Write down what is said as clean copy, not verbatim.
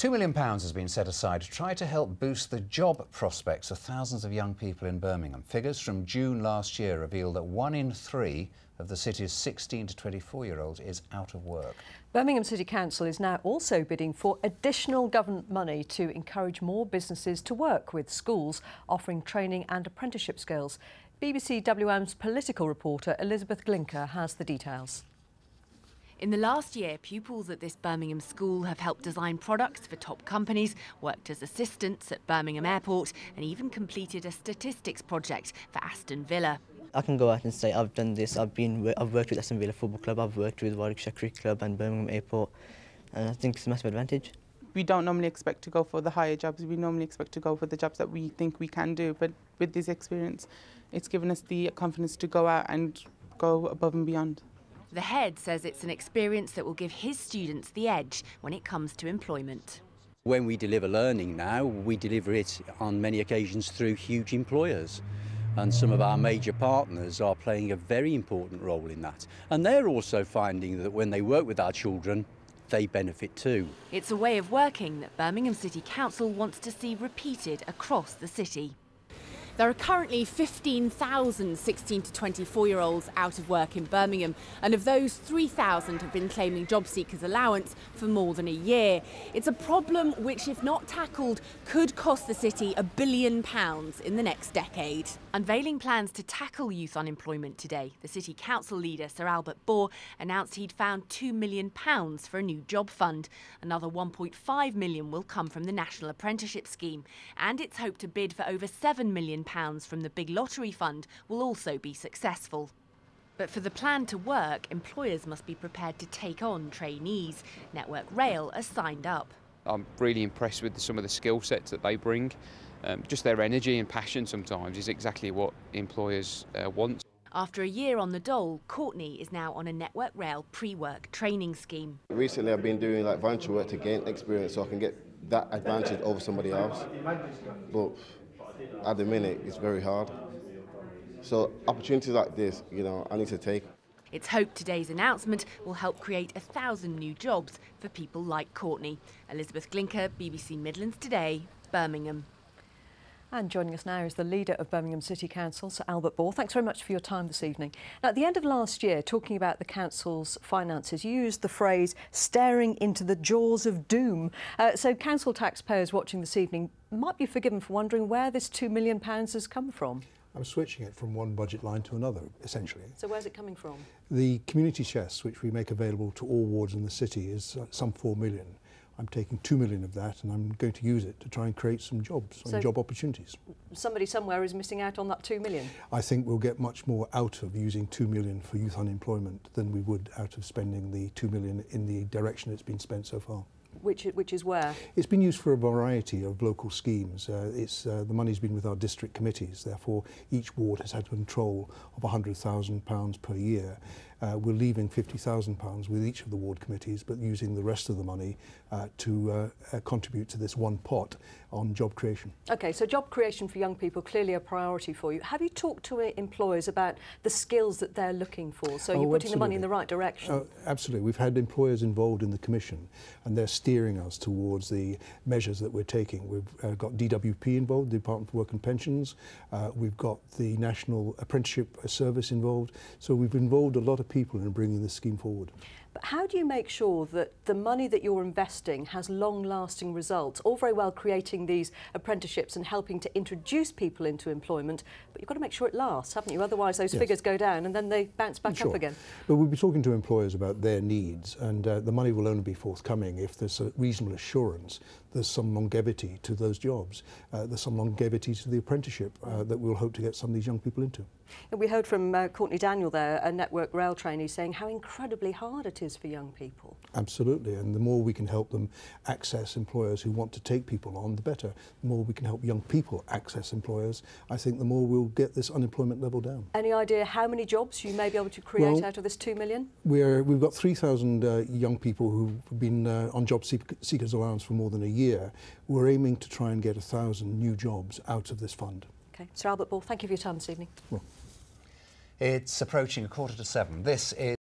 £2 million has been set aside to try to help boost the job prospects of thousands of young people in Birmingham. Figures from June last year reveal that 1 in 3 of the city's 16 to 24-year-olds is out of work. Birmingham City Council is now also bidding for additional government money to encourage more businesses to work with schools offering training and apprenticeship skills. BBC1's political reporter Elizabeth Glinker has the details. In the last year, pupils at this Birmingham school have helped design products for top companies, worked as assistants at Birmingham Airport and even completed a statistics project for Aston Villa. I can go out and say I've done this, I've worked with Aston Villa Football Club, I've worked with Warwickshire Cricket Club and Birmingham Airport, and I think it's a massive advantage. We don't normally expect to go for the higher jobs, we normally expect to go for the jobs that we think we can do, but with this experience, it's given us the confidence to go out and go above and beyond. The head says it's an experience that will give his students the edge when it comes to employment. When we deliver learning now, we deliver it on many occasions through huge employers. And some of our major partners are playing a very important role in that. And they're also finding that when they work with our children, they benefit too. It's a way of working that Birmingham City Council wants to see repeated across the city. There are currently 15,000 16 to 24-year-olds out of work in Birmingham, and of those, 3,000 have been claiming job seekers allowance for more than a year. It's a problem which, if not tackled, could cost the city £1 billion in the next decade. Unveiling plans to tackle youth unemployment today, the City Council leader, Sir Albert Bohr, announced he'd found £2 million for a new job fund. Another £1.5 million will come from the National Apprenticeship Scheme, and it's hoped to bid for over £7 million from the Big Lottery Fund will also be successful. But for the plan to work, employers must be prepared to take on trainees. Network Rail has signed up. I'm really impressed with some of the skill sets that they bring. Just their energy and passion sometimes is exactly what employers want. After a year on the dole, Courtney is now on a Network Rail pre-work training scheme. Recently I've been doing voluntary work to gain experience so I can get that advantage over somebody else. But at the minute, it's very hard. So opportunities like this, I need to take. It's hoped today's announcement will help create 1,000 new jobs for people like Courtney. Elizabeth Glinker, BBC Midlands Today, Birmingham. And joining us now is the leader of Birmingham City Council, Sir Albert Bohr. Thanks very much for your time this evening. Now, at the end of last year, talking about the council's finances, you used the phrase staring into the jaws of doom. So council taxpayers watching this evening might be forgiven for wondering where this £2 million has come from. I'm switching it from one budget line to another, essentially. So where's it coming from? The community chest, which we make available to all wards in the city, is some £4 million. I'm taking £2 million of that and I'm going to use it to try and create some jobs, some job opportunities. Somebody somewhere is missing out on that £2 million? I think we'll get much more out of using £2 million for youth unemployment than we would out of spending the £2 million in the direction it's been spent so far. Which is where? It's been used for a variety of local schemes. The money's been with our district committees, therefore each ward has had control of £100,000 per year. We're leaving £50,000 with each of the ward committees, but using the rest of the money to contribute to this one pot on job creation. OK, so job creation for young people, clearly a priority for you. Have you talked to employers about the skills that they're looking for? So you're putting the money in the right direction? Absolutely. We've had employers involved in the commission and they're steering us towards the measures that we're taking. We've got DWP involved, the Department for Work and Pensions. We've got the National Apprenticeship Service involved. So we've involved a lot of people in bringing this scheme forward. But how do you make sure that the money that you're investing has long-lasting results? All very well creating these apprenticeships and helping to introduce people into employment, but you've got to make sure it lasts, haven't you? Otherwise those figures go down and then they bounce back up again. But we'll be talking to employers about their needs, and the money will only be forthcoming if there's a reasonable assurance there's some longevity to those jobs, there's some longevity to the apprenticeship that we'll hope to get some of these young people into. And we heard from Courtney Daniel there, a Network Rail trainee, saying how incredibly hard it is for young people. Absolutely, and the more we can help them access employers who want to take people on, the better. The more we can help young people access employers, I think the more we'll get this unemployment level down. Any idea how many jobs you may be able to create out of this £2 million? We've got 3,000 young people who've been on job seekers allowance for more than a year. We're aiming to try and get 1,000 new jobs out of this fund. OK, Sir Albert Bohr, thank you for your time this evening. Well. It's approaching 7:15. This is